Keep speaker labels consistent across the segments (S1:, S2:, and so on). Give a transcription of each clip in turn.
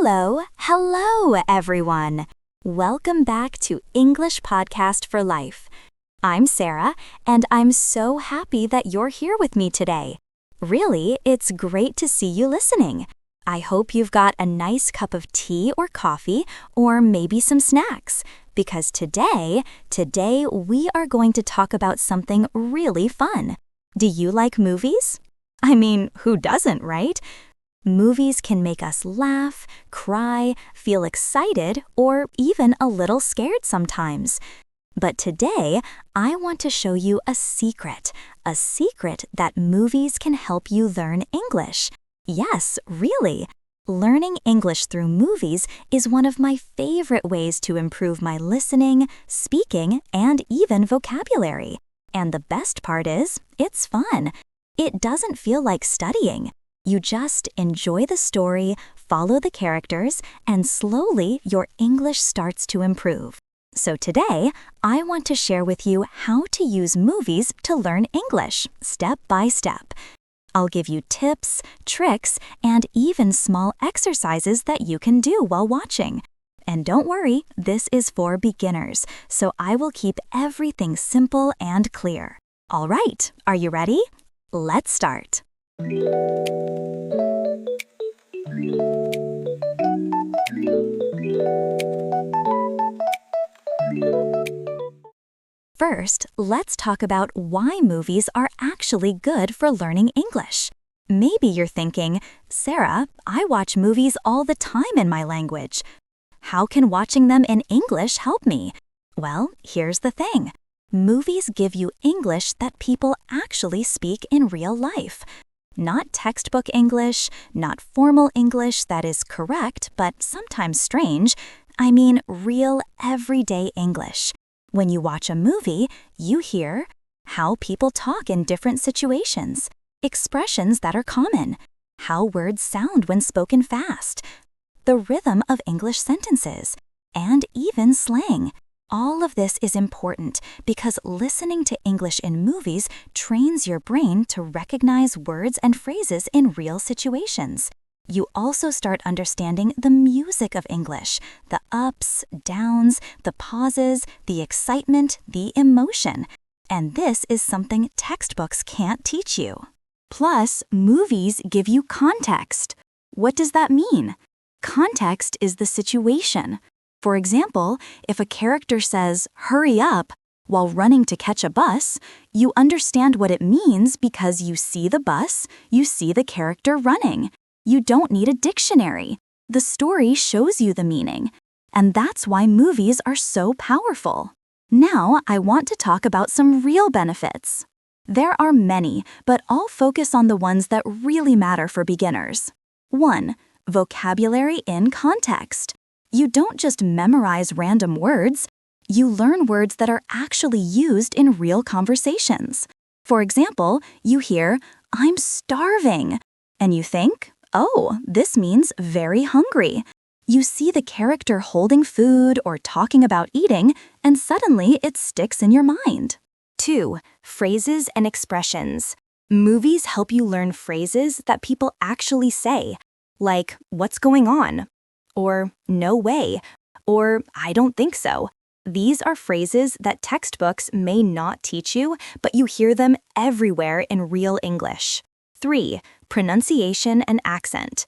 S1: Hello, everyone. Welcome back to English Podcast for Life. I'm Sarah, and I'm so happy that you're here with me today. Really, it's great to see you listening. I hope you've got a nice cup of tea or coffee, or maybe some snacks, because today we are going to talk about something really fun. Do you like movies? I mean, who doesn't, right? Movies can make us laugh, cry, feel excited, or even a little scared sometimes. But today, I want to show you a secret that movies can help you learn English. Yes, really. Learning English through movies is one of my favorite ways to improve my listening, speaking, and even vocabulary. And the best part is, it's fun. It doesn't feel like studying. You just enjoy the story, follow the characters, and slowly your English starts to improve. So today, I want to share with you how to use movies to learn English, step by step. I'll give you tips, tricks, and even small exercises that you can do while watching. And don't worry, this is for beginners, so I will keep everything simple and clear. All right, are you ready? Let's start. First, let's talk about why movies are actually good for learning English. Maybe you're thinking, Sarah, I watch movies all the time in my language. How can watching them in English help me? Well, here's the thing. Movies give you English that people actually speak in real life. Not textbook English, not formal English that is correct but sometimes strange. I mean real everyday English. When you watch a movie, you hear how people talk in different situations, expressions that are common, how words sound when spoken fast, the rhythm of English sentences, and even slang. All of this is important because listening to English in movies trains your brain to recognize words and phrases in real situations. You also start understanding the music of English, the ups, downs, the pauses, the excitement, the emotion. And this is something textbooks can't teach you. Plus, movies give you context. What does that mean? Context is the situation. For example, if a character says, "Hurry up," while running to catch a bus, you understand what it means because you see the bus, you see the character running. You don't need a dictionary. The story shows you the meaning. And that's why movies are so powerful. Now, I want to talk about some real benefits. There are many, but I'll focus on the ones that really matter for beginners. 1. Vocabulary in context. You don't just memorize random words. You learn words that are actually used in real conversations. For example, you hear, "I'm starving," and you think, "Oh, this means very hungry." You see the character holding food or talking about eating, and suddenly it sticks in your mind. 2. Phrases and expressions. Movies help you learn phrases that people actually say, like, "What's going on?" or "No way," or "I don't think so." These are phrases that textbooks may not teach you, but you hear them everywhere in real English. 3. Pronunciation and accent.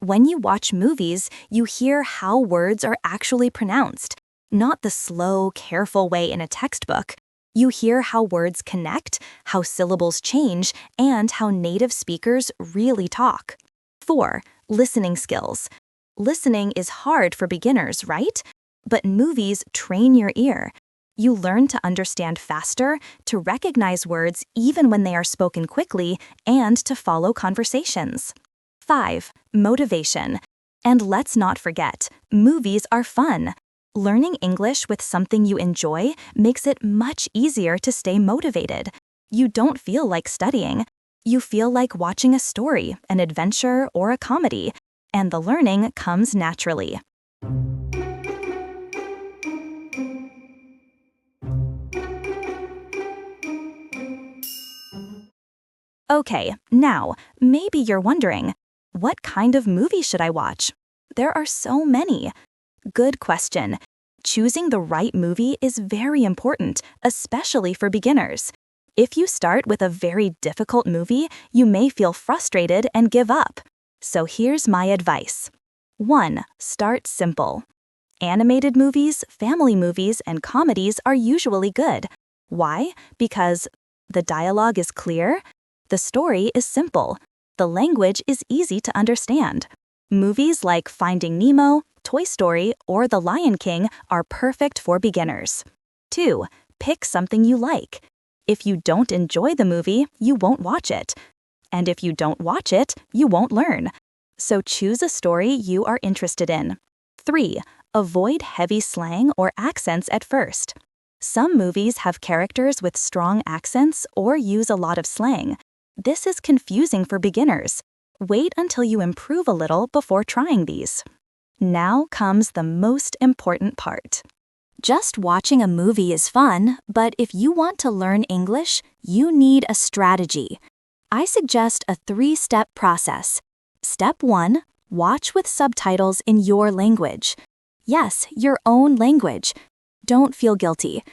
S1: When you watch movies, you hear how words are actually pronounced, not the slow, careful way in a textbook. You hear how words connect, how syllables change, and how native speakers really talk. 4. Listening skills. Listening is hard for beginners, right? But movies train your ear. You learn to understand faster, to recognize words even when they are spoken quickly, and to follow conversations. 5. Motivation. And let's not forget, movies are fun. Learning English with something you enjoy makes it much easier to stay motivated. You don't feel like studying. You feel like watching a story, an adventure, or a comedy. And the learning comes naturally. Okay, now, maybe you're wondering, what kind of movie should I watch? There are so many. Good question. Choosing the right movie is very important, especially for beginners. If you start with a very difficult movie, you may feel frustrated and give up. So here's my advice. 1. Start simple. Animated movies, family movies, and comedies are usually good. Why? Because the dialogue is clear, the story is simple, the language is easy to understand. Movies like Finding Nemo, Toy Story, or The Lion King are perfect for beginners. 2. Pick something you like. If you don't enjoy the movie, you won't watch it. And if you don't watch it, you won't learn. So choose a story you are interested in. 3. Avoid heavy slang or accents at first. Some movies have characters with strong accents or use a lot of slang. This is confusing for beginners. Wait until you improve a little before trying these. Now comes the most important part. Just watching a movie is fun, but if you want to learn English, you need a strategy. I suggest a 3-step process. Step 1. Watch with subtitles in your language. Yes, your own language. Don't feel guilty.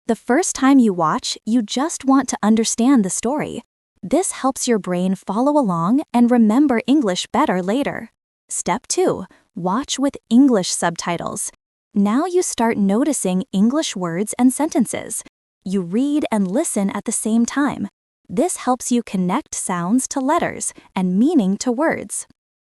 S1: The first time you watch, you just want to understand the story. This helps your brain follow along and remember English better later. Step 2. Watch with English subtitles. Now you start noticing English words and sentences. You read and listen at the same time. This helps you connect sounds to letters and meaning to words.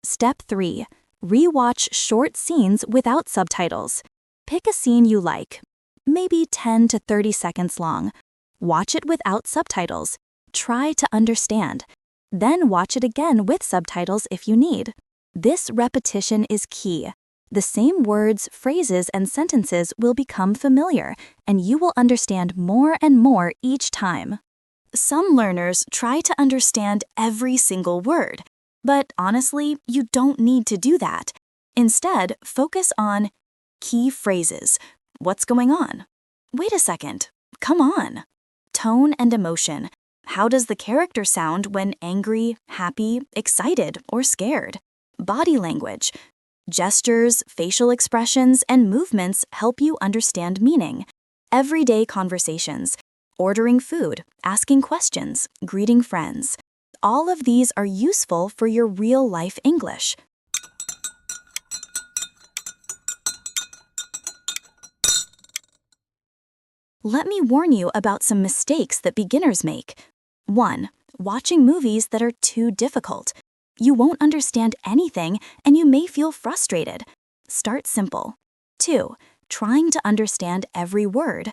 S1: Step 3. Rewatch short scenes without subtitles. Pick a scene you like, maybe 10 to 30 seconds long. Watch it without subtitles. Try to understand. Then watch it again with subtitles if you need. This repetition is key. The same words, phrases, and sentences will become familiar, and you will understand more and more each time. Some learners try to understand every single word, but honestly, you don't need to do that. Instead, focus on key phrases. What's going on? Wait a second. Come on. Tone and emotion. How does the character sound when angry, happy, excited, or scared? Body language. Gestures, facial expressions, and movements help you understand meaning. Everyday conversations. Ordering food, asking questions, greeting friends. All of these are useful for your real-life English. Let me warn you about some mistakes that beginners make. 1. Watching movies that are too difficult. You won't understand anything and you may feel frustrated. Start simple. 2. Trying to understand every word.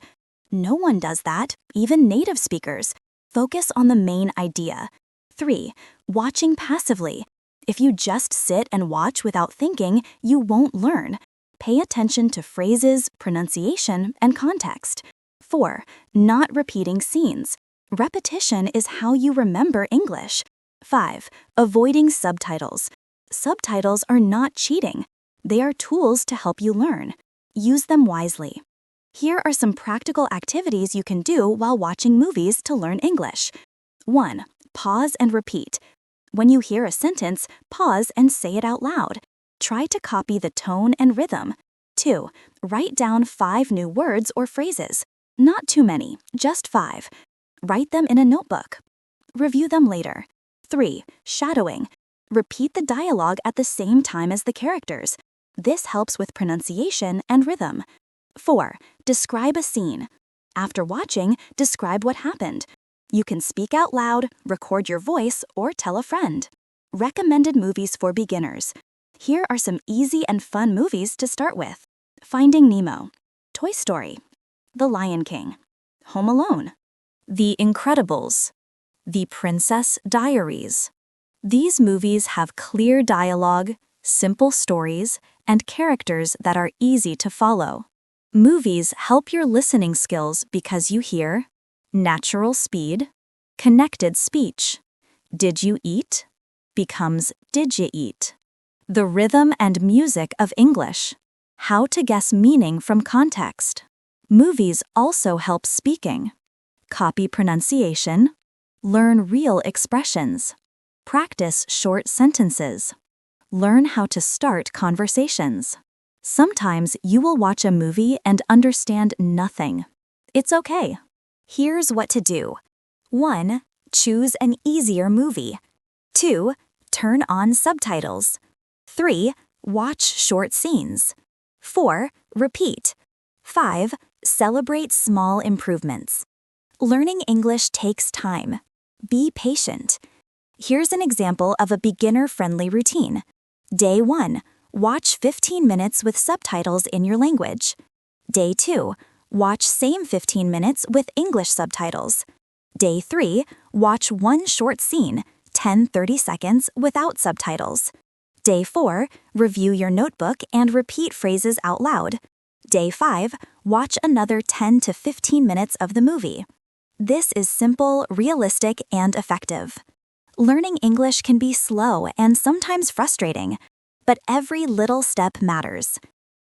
S1: No one does that, even native speakers. Focus on the main idea. 3. Watching passively. If you just sit and watch without thinking, you won't learn. Pay attention to phrases, pronunciation, and context. 4. Not repeating scenes. Repetition is how you remember English. 5. Avoiding subtitles. Subtitles are not cheating. They are tools to help you learn. Use them wisely. Here are some practical activities you can do while watching movies to learn English. 1. Pause and repeat. When you hear a sentence, pause and say it out loud. Try to copy the tone and rhythm. 2. Write down 5 new words or phrases. Not too many, just 5. Write them in a notebook. Review them later. 3. Shadowing. Repeat the dialogue at the same time as the characters. This helps with pronunciation and rhythm. 4. Describe a scene. After watching, describe what happened. You can speak out loud, record your voice, or tell a friend. Recommended movies for beginners. Here are some easy and fun movies to start with. Finding Nemo. Toy Story. The Lion King. Home Alone. The Incredibles. The Princess Diaries. These movies have clear dialogue, simple stories, and characters that are easy to follow. Movies help your listening skills because you hear natural speed, connected speech. Did you eat? Becomes did you eat? The rhythm and music of English. How to guess meaning from context. Movies also help speaking. Copy pronunciation. Learn real expressions. Practice short sentences. Learn how to start conversations. Sometimes you will watch a movie and understand nothing. It's okay. Here's what to do. 1. Choose an easier movie. 2. Turn on subtitles. 3. Watch short scenes. 4. Repeat. 5. Celebrate small improvements. Learning English takes time. Be patient. Here's an example of a beginner-friendly routine. Day 1. Watch 15 minutes with subtitles in your language. Day 2. Watch same 15 minutes with English subtitles. Day 3. Watch one short scene, 10-30 seconds without subtitles. Day 4. Review your notebook and repeat phrases out loud. Day 5. Watch another 10 to 15 minutes of the movie. This is simple, realistic, and effective. Learning English can be slow and sometimes frustrating, but every little step matters.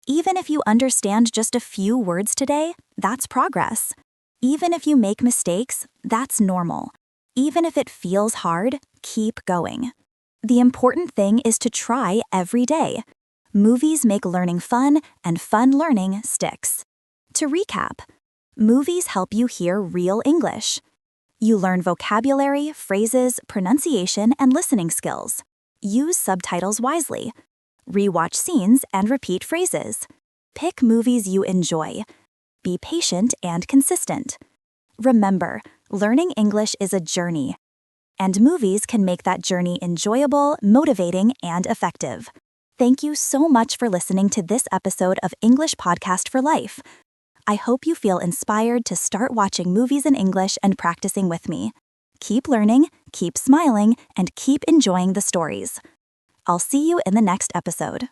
S1: Even if you understand just a few words today, that's progress. Even if you make mistakes, that's normal. Even if it feels hard, keep going. The important thing is to try every day. Movies make learning fun, and fun learning sticks. To recap, movies help you hear real English. You learn vocabulary, phrases, pronunciation, and listening skills. Use subtitles wisely. Rewatch scenes and repeat phrases. Pick movies you enjoy. Be patient and consistent. Remember, learning English is a journey, and movies can make that journey enjoyable, motivating, and effective. Thank you so much for listening to this episode of English Podcast for Life. I hope you feel inspired to start watching movies in English and practicing with me. Keep learning, keep smiling, and keep enjoying the stories. I'll see you in the next episode.